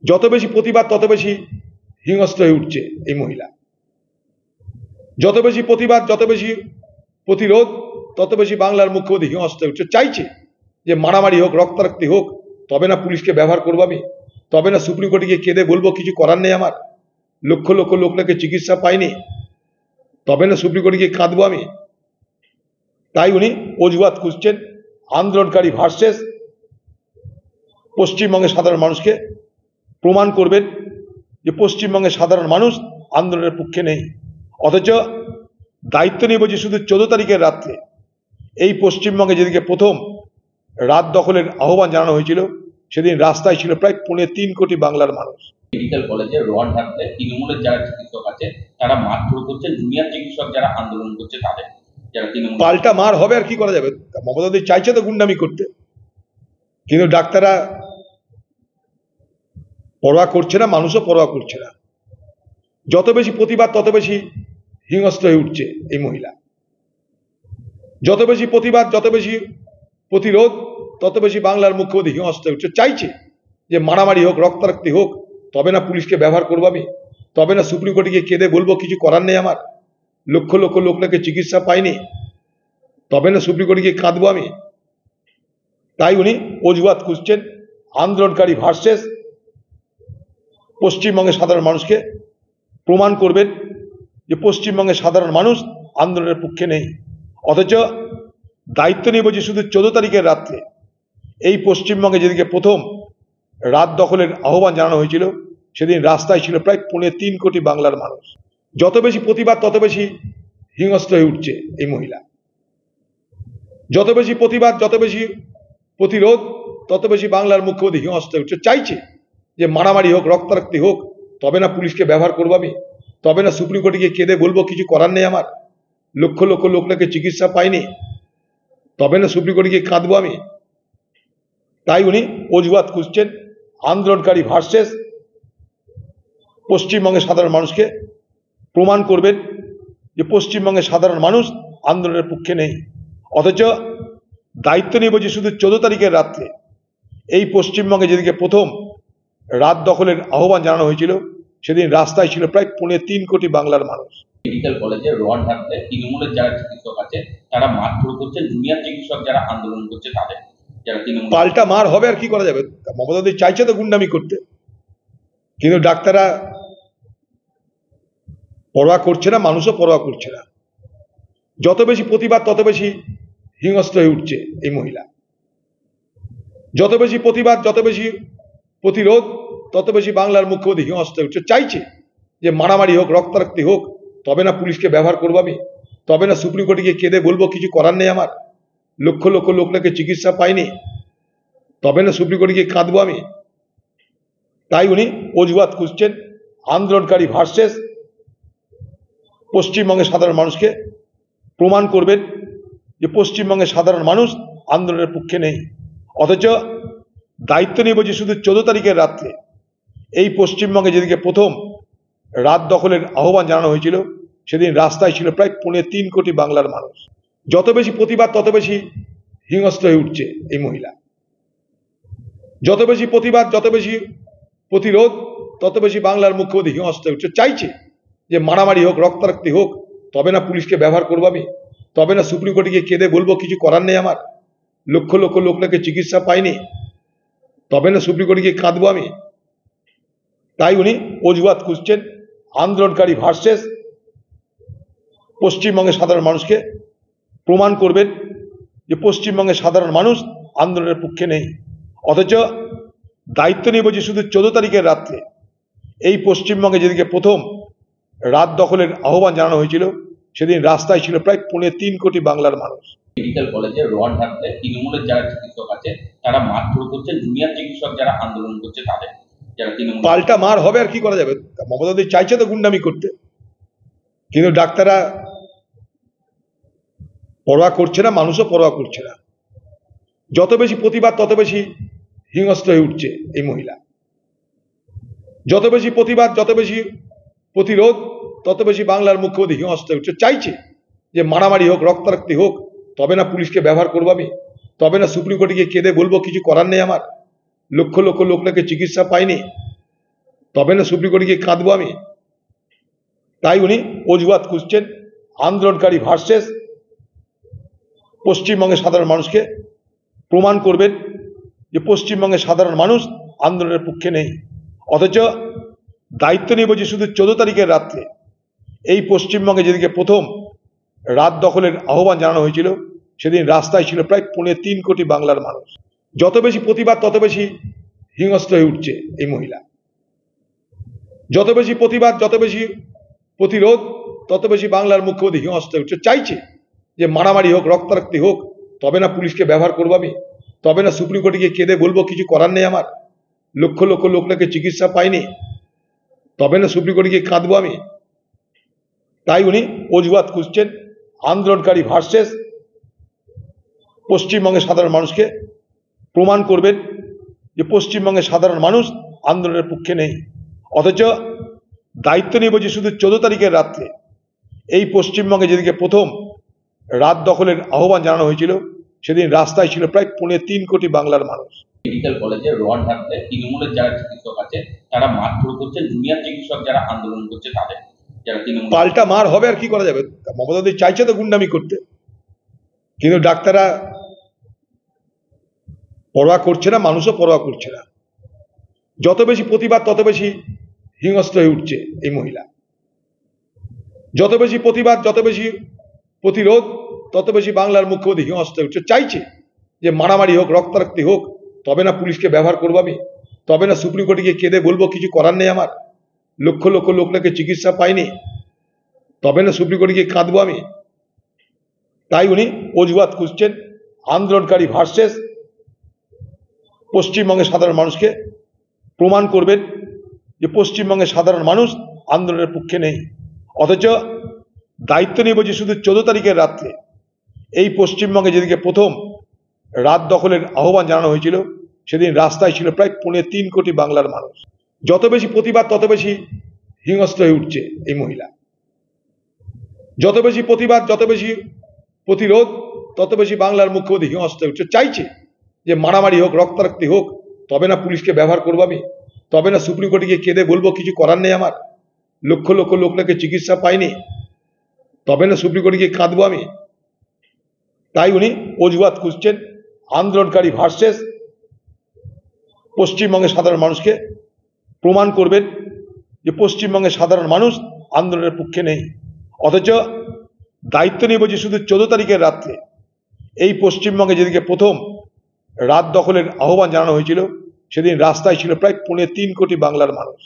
যত বেশি প্রতিবাদ তত বেশি হিংস্র হয়ে উঠছে এই মহিলা। যত বেশি প্রতিবাদ যত বেশি প্রতিরোধ তত বেশি বাংলার মুখ্যমন্ত্রী হিংস্র হয়ে উঠছে, চাইছে যে মারামারি হোক, রক্তারক্তি হোক, তবে না পুলিশকে ব্যবহার করবো আমি, তবে না সুপ্রিম কোর্টে গিয়ে কেঁদে বলবো কিছু করার নেই আমার, লক্ষ লক্ষ লোক নাকি চিকিৎসা পায়নি, তবে না সুপ্রিম কোর্টে গিয়ে কাঁদবো আমি। তাই উনি অজুহাত খুঁজছেন আন্দোলনকারী ভার্সেস পশ্চিমবঙ্গের সাধারণ মানুষকে প্রমাণ করবেন যে পশ্চিমবঙ্গের সাধারণ মানুষ আন্দোলনের পক্ষে নেই। অথচ দায়িত্ব নিয়ে বলছি শুধু 14 তারিখের রাত্রে এই পশ্চিমবঙ্গে যেদিকে প্রথম রাত দখলের আহ্বান জানানো হয়েছিল, সেদিন রাস্তায় ছিল প্রায় 3.25 কোটি বাংলার মানুষ। মেডিকেল কলেজে রড হাতে তৃণমূলের যারা চিকিৎসক আছে তারা মারধর করছেন, জুনিয়র চিকিৎসক যারা আন্দোলন করছে তাদের, যারা তৃণমূল। পাল্টা মার হবে, আর কি করা যাবে? মমতা ব্যানার্জি চাইছে তো গুন্ডামি করতে, কিন্তু ডাক্তাররা পরোয়া করছে না, মানুষও পরোয়া করছে না। যত বেশি প্রতিবাদ তত বেশি হিংস্র হয়ে উঠছে এই মহিলা। যত বেশি প্রতিবাদ যত বেশি প্রতিরোধ তত বেশি বাংলার মুখ্যমন্ত্রী হিংস্র হয়ে উঠছে, চাইছে যে মারামারি হোক, রক্তারক্তি হোক, তবে না পুলিশকে ব্যবহার করবো আমি, তবে না সুপ্রিম কোর্টে গিয়ে কেঁদে বলবো কিছু করার নেই আমার, লক্ষ লক্ষ লোক নাকি চিকিৎসা পায়নি, তবে না সুপ্রিম কোর্টে গিয়ে কাঁদবো আমি। তাই উনি অজুহাত খুঁজছেন আন্দোলনকারী ভার্সেস পশ্চিমবঙ্গের সাধারণ মানুষকে প্রমাণ করবেন যে পশ্চিমবঙ্গের সাধারণ মানুষ আন্দোলনের পক্ষে নেই। অথচ দায়িত্ব নিয়ে বলছি শুধু 14 তারিখের রাত্রে এই পশ্চিমবঙ্গে যেদিকে প্রথম রাত দখলের আহ্বান জানানো হয়েছিল, সেদিন রাস্তায় ছিল প্রায় 3.25 কোটি বাংলার মানুষ। যত বেশি প্রতিবাদ তত বেশি হিংস্র হয়ে উঠছে এই মহিলা। যত বেশি প্রতিবাদ যত বেশি প্রতিরোধ তত বেশি বাংলার মুখ্যমন্ত্রী হিংস্র হয়ে উঠছে, চাইছে যে মারামারি হোক, রক্তারক্তি হোক, তবে না পুলিশকে ব্যবহার করবো আমি, তবে না সুপ্রিম কোর্টে গিয়ে কেঁদে বলবো কিছু করার নেই আমার, লক্ষ লক্ষ লোক নাকি চিকিৎসা পায়নি, তবে না সুপ্রিম কোর্টে গিয়ে কাঁদবো আমি। তাই উনি অজুহাত খুঁজছেন আন্দোলনকারী ভার্সেস পশ্চিমবঙ্গের সাধারণ মানুষকে প্রমাণ করবেন যে পশ্চিমবঙ্গের সাধারণ মানুষ আন্দোলনের পক্ষে নেই। অথচ দায়িত্ব নিয়ে বলছি শুধু 14 তারিখের রাত্রে এই পশ্চিমবঙ্গে যেদিকে প্রথম রাত দখলের আহ্বান জানানো হয়েছিল, সেদিন রাস্তায় ছিল প্রায় 3.25 কোটি বাংলার মানুষ। মেডিকেল কলেজে রড হাতে তৃণমূলের যারা চিকিৎসক আছে তারা মারধর করছেন, জুনিয়র চিকিৎসক যারা আন্দোলন করছে তাদের, যারা তৃণমূল। পাল্টা মার হবে, আর কি করা যাবে? মমতা ব্যানার্জি চাইছে তো গুন্ডামি করতে, কিন্তু ডাক্তাররা পরোয়া করছে না, মানুষও পরোয়া করছে না। যত বেশি প্রতিবাদ তত বেশি হিংস্র হয়ে উঠছে এই মহিলা। যত বেশি প্রতিবাদ যত বেশি প্রতিরোধ তত বেশি বাংলার মুখ্যমন্ত্রী হিংস্র হয়ে উঠছে, চাইছে যে মারামারি হোক, রক্তারক্তি হোক, তবে না পুলিশকে ব্যবহার করবো আমি, তবে না সুপ্রিম কোর্টে গিয়ে কেঁদে বলবো কিছু করার নেই আমার, লক্ষ লক্ষ লোক নাকি চিকিৎসা পায়নি, তবে না সুপ্রিম কোর্টে গিয়ে কাঁদবো আমি। তাই উনি অজুহাত খুঁজছেন আন্দোলনকারী ভার্সেস পশ্চিমবঙ্গের সাধারণ মানুষকে প্রমাণ করবেন যে পশ্চিমবঙ্গের সাধারণ মানুষ আন্দোলনের পক্ষে নেই। অথচ দায়িত্ব নিয়ে বলছি শুধু 14 তারিখের রাত্রে এই পশ্চিমবঙ্গে যেদিকে প্রথম রাত দখলের আহ্বান জানানো হয়েছিল, সেদিন রাস্তায় ছিল প্রায় 3.25 কোটি বাংলার মানুষ। যত বেশি প্রতিবাদ তত বেশি হিংস্র হয়ে উঠছে এই মহিলা। যত বেশি প্রতিবাদ যত বেশি প্রতিরোধ তত বেশি বাংলার মুখ্যমন্ত্রী হিংস্র হয়ে উঠছে, চাইছে যে মারামারি হোক, রক্তারক্তি হোক, তবে না পুলিশকে ব্যবহার করবো আমি, তবে না সুপ্রিম কোর্টে গিয়ে কেঁদে বলবো কিছু করার নেই আমার, লক্ষ লক্ষ লোক নাকি চিকিৎসা পায়নি, তবে না সুপ্রিম কোর্টে গিয়ে কাঁদবো আমি। তাই উনি অজুহাত খুঁজছেন আন্দোলনকারী ভার্সেস পশ্চিমবঙ্গের সাধারণ মানুষকে প্রমাণ করবেন যে পশ্চিমবঙ্গের সাধারণ মানুষ আন্দোলনের পক্ষে নেই। অথচ দায়িত্ব নিয়ে বলছি শুধু 14 তারিখের রাত্রে এই পশ্চিমবঙ্গে যেদিকে প্রথম রাত দখলের আহ্বান জানানো হয়েছিল, সেদিন রাস্তায় ছিল প্রায় 3.25 কোটি বাংলার মানুষ। মেডিকেল কলেজে রড হাতে তৃণমূলের যারা চিকিৎসক আছে তারা মারধর করছেন, জুনিয়র চিকিৎসক যারা আন্দোলন করছে তাদের, যারা তৃণমূল। পাল্টা মার হবে, আর কি করা যাবে? মমতা ব্যানার্জি চাইছে তো গুন্ডামি করতে, কিন্তু ডাক্তাররা পরোয়া করছে না, মানুষও পরোয়া করছে না। যত বেশি প্রতিবাদ তত বেশি হিংস্র হয়ে উঠছে এই মহিলা। যত বেশি প্রতিবাদ যত বেশি প্রতিরোধ তত বেশি বাংলার মুখ্যমন্ত্রী হিংস্র হয়ে উঠছে, চাইছে যে মারামারি হোক, রক্তারক্তি হোক, তবে না পুলিশকে ব্যবহার করবো আমি, তবে না সুপ্রিম কোর্টে গিয়ে কেঁদে বলবো কিছু করার নেই আমার, লক্ষ লক্ষ লোক নাকি চিকিৎসা পায়নি, তবে না সুপ্রিম কোর্টে গিয়ে কাঁদবো আমি। তাই উনি অজুহাত খুঁজছেন আন্দোলনকারী ভার্সেস পশ্চিমবঙ্গের সাধারণ মানুষকে প্রমাণ করবেন যে পশ্চিমবঙ্গের সাধারণ মানুষ আন্দোলনের পক্ষে নেই, অথচ দায়িত্ব নিয়ে বলছি শুধু 14 তারিখের রাত্রে এই পশ্চিমবঙ্গে যেদিকে প্রথম রাত দখলের আহ্বান জানানো হয়েছিল সেদিন রাস্তায় ছিল প্রায় 3.25 কোটি বাংলার মানুষ। যত বেশি প্রতিবাদ তত বেশি হিংস্র হয়ে উঠছে এই মহিলা। যত বেশি প্রতিবাদ যত বেশি প্রতিরোধ তত বেশি বাংলার মুখ্যমন্ত্রী হিংস্র হয়ে উঠছে, চাইছে যে মারামারি হোক, রক্তারক্তি হোক, তবে না পুলিশকে ব্যবহার করবো আমি, তবে না সুপ্রিম কোর্টে গিয়ে কেঁদে বলবো কিছু করার নেই আমার, লক্ষ লক্ষ লোক নাকি চিকিৎসা পায়নি, তবে না সুপ্রিম কোর্টে গিয়ে কাঁদবো আমি। তাই উনি অজুহাত খুঁজছেন আন্দোলনকারী ভার্সেস পশ্চিমবঙ্গের সাধারণ মানুষকে প্রমাণ করবেন যে পশ্চিমবঙ্গের সাধারণ মানুষ আন্দোলনের পক্ষে নেই, অথচ দায়িত্ব নিয়ে বলছি শুধু 14 তারিখের রাত্রে এই পশ্চিমবঙ্গে যেদিকে প্রথম রাত দখলের আহ্বান জানানো হয়েছিল সেদিন রাস্তায় ছিল প্রায় 3.25 কোটি বাংলার মানুষ। মেডিকেল কলেজে রড হাঁটতে তৃণমূলের যারা চিকিৎসক আছে তারা মারধর করছেন, জুনিয়র চিকিৎসক যারা আন্দোলন করছে তাদের, যারা তৃণমূল। পাল্টা মার হবে, আর কি করা যাবে? মমতা ব্যানার্জি চাইছে তো গুন্ডামি করতে, কিন্তু ডাক্তাররা পরোয়া করছে না, মানুষও পরোয়া করছে না। যত বেশি প্রতিবাদ তত বেশি হিংস্র হয়ে উঠছে এই মহিলা। যত বেশি প্রতিবাদ যত বেশি প্রতিরোধ তত বেশি বাংলার মুখ্যমন্ত্রী হিংস্র হয়ে উঠছে, চাইছে যে মারামারি হোক, রক্তারক্তি হোক, তবে না পুলিশকে ব্যবহার করবো আমি, তবে না সুপ্রিম কোর্টে গিয়ে কেঁদে বলবো কিছু করার নেই আমার, লক্ষ লক্ষ লোক নাকি চিকিৎসা পায়নি, তবে না সুপ্রিম কোর্টে গিয়ে কাঁদবো আমি। তাই উনি অজুহাত খুঁজছেন আন্দোলনকারী ভার্সেস পশ্চিমবঙ্গের সাধারণ মানুষকে প্রমাণ করবেন যে পশ্চিমবঙ্গের সাধারণ মানুষ আন্দোলনের পক্ষে নেই, অথচ দায়িত্ব নিয়ে বলছি শুধু 14 তারিখের রাত্রে এই পশ্চিমবঙ্গে যেদিকে প্রথম রাত দখলের আহ্বান জানানো হয়েছিল সেদিন রাস্তায় ছিল প্রায় 3.25 কোটি বাংলার মানুষ। যত বেশি প্রতিবাদ তত বেশি হিংস্র হয়ে উঠছে এই মহিলা। যত বেশি প্রতিবাদ যত বেশি প্রতিরোধ তত বেশি বাংলার মুখ্যমন্ত্রী হিংস্র হয়ে উঠছে, চাইছে যে মারামারি হোক, রক্তারক্তি হোক, তবে না পুলিশকে ব্যবহার করবো আমি, তবে না সুপ্রিম কোর্টে গিয়ে কেঁদে বলবো কিছু করার নেই আমার, লক্ষ লক্ষ লোক নাকি চিকিৎসা পায়নি, তবে না সুপ্রিম কোর্টে গিয়ে কাঁদবো আমি। তাই উনি অজুহাত খুঁজছেন আন্দোলনকারী ভার্সেস পশ্চিমবঙ্গের সাধারণ মানুষকে প্রমাণ করবেন যে পশ্চিমবঙ্গের সাধারণ মানুষ আন্দোলনের পক্ষে নেই, অথচ দায়িত্ব নিয়ে বলছি শুধু 14 তারিখের রাত্রে এই পশ্চিমবঙ্গে যেদিকে প্রথম রাত দখলের আহ্বান জানানো হয়েছিল সেদিন রাস্তায় ছিল প্রায় 3.25 কোটি বাংলার মানুষ।